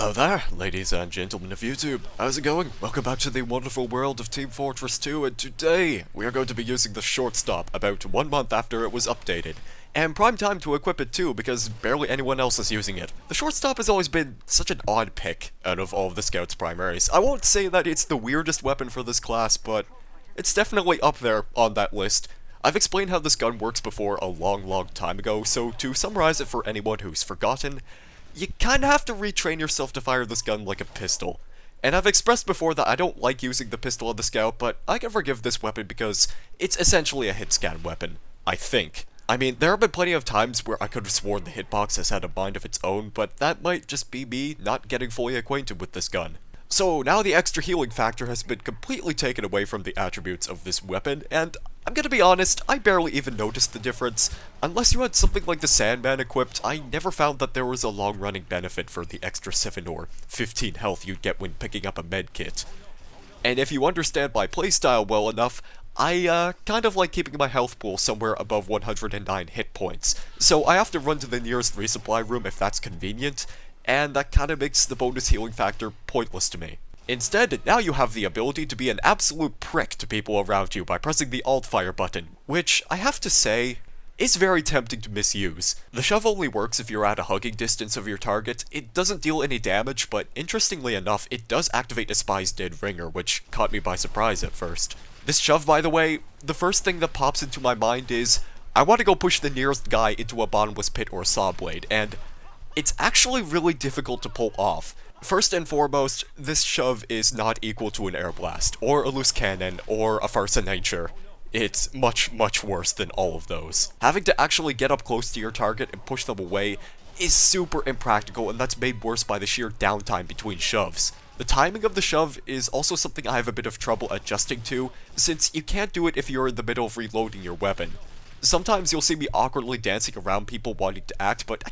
Hello there, ladies and gentlemen of YouTube. How's it going? Welcome back to the wonderful world of Team Fortress 2, and today we are going to be using the shortstop about 1 month after it was updated. And prime time to equip it too, because barely anyone else is using it. The shortstop has always been such an odd pick out of all of the Scouts primaries. I won't say that it's the weirdest weapon for this class, but it's definitely up there on that list. I've explained how this gun works before a long time ago, so to summarize it for anyone who's forgotten, you kinda have to retrain yourself to fire this gun like a pistol. And I've expressed before that I don't like using the pistol on the Scout, but I can forgive this weapon because it's essentially a hit scan weapon, I think. I mean, there have been plenty of times where I could have sworn the hitbox has had a mind of its own, but that might just be me not getting fully acquainted with this gun. So now the extra healing factor has been completely taken away from the attributes of this weapon, and I'm gonna be honest, I barely even noticed the difference. Unless you had something like the Sandman equipped, I never found that there was a long-running benefit for the extra 7 or 15 health you'd get when picking up a medkit. And if you understand my playstyle well enough, I kind of like keeping my health pool somewhere above 109 hit points, so I have to run to the nearest resupply room if that's convenient, and that kinda makes the bonus healing factor pointless to me. Instead, now you have the ability to be an absolute prick to people around you by pressing the alt-fire button, which, I have to say, is very tempting to misuse. The shove only works if you're at a hugging distance of your target. It doesn't deal any damage, but interestingly enough, it does activate a spy's dead ringer, which caught me by surprise at first. This shove, by the way, the first thing that pops into my mind is, I want to go push the nearest guy into a bottomless pit or a saw blade, and it's actually really difficult to pull off. First and foremost, this shove is not equal to an air blast, or a loose cannon, or a farce of nature. It's much worse than all of those. Having to actually get up close to your target and push them away is super impractical, and that's made worse by the sheer downtime between shoves. The timing of the shove is also something I have a bit of trouble adjusting to, since you can't do it if you're in the middle of reloading your weapon. Sometimes you'll see me awkwardly dancing around people wanting to act, but I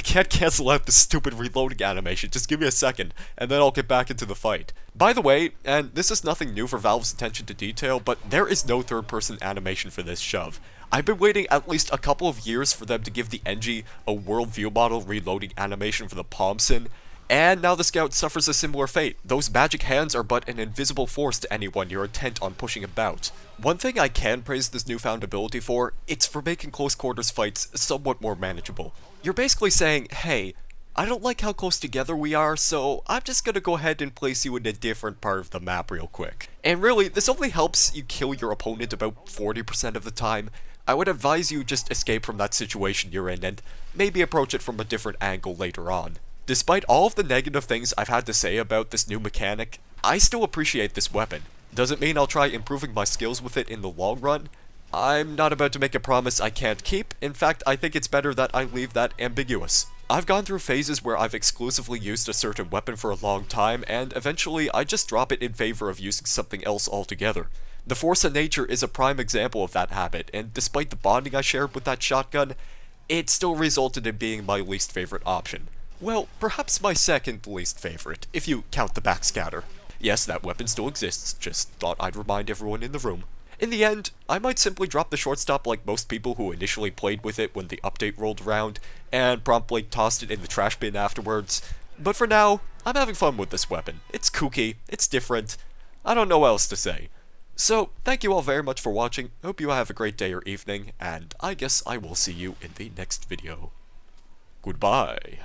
can't cancel out the stupid reloading animation. Just give me a second, and then I'll get back into the fight. By the way, and this is nothing new for Valve's attention to detail, but there is no third-person animation for this shove. I've been waiting at least a couple of years for them to give the NG a world view model reloading animation for the Palmson, and now the Scout suffers a similar fate. Those magic hands are but an invisible force to anyone you're intent on pushing about. One thing I can praise this newfound ability for, it's for making close quarters fights somewhat more manageable. You're basically saying, hey, I don't like how close together we are, so I'm just gonna go ahead and place you in a different part of the map real quick. And really, this only helps you kill your opponent about 40% of the time. I would advise you just escape from that situation you're in and maybe approach it from a different angle later on. Despite all of the negative things I've had to say about this new mechanic, I still appreciate this weapon. Doesn't mean I'll try improving my skills with it in the long run. I'm not about to make a promise I can't keep. In fact, I think it's better that I leave that ambiguous. I've gone through phases where I've exclusively used a certain weapon for a long time, and eventually I just drop it in favor of using something else altogether. The Force of Nature is a prime example of that habit, and despite the bonding I shared with that shotgun, it still resulted in being my least favorite option. Well, perhaps my second least favorite, if you count the backscatter. Yes, that weapon still exists, just thought I'd remind everyone in the room. In the end, I might simply drop the shortstop like most people who initially played with it when the update rolled around, and promptly tossed it in the trash bin afterwards. But for now, I'm having fun with this weapon. It's kooky, it's different, I don't know what else to say. So, thank you all very much for watching, hope you have a great day or evening, and I guess I will see you in the next video. Goodbye.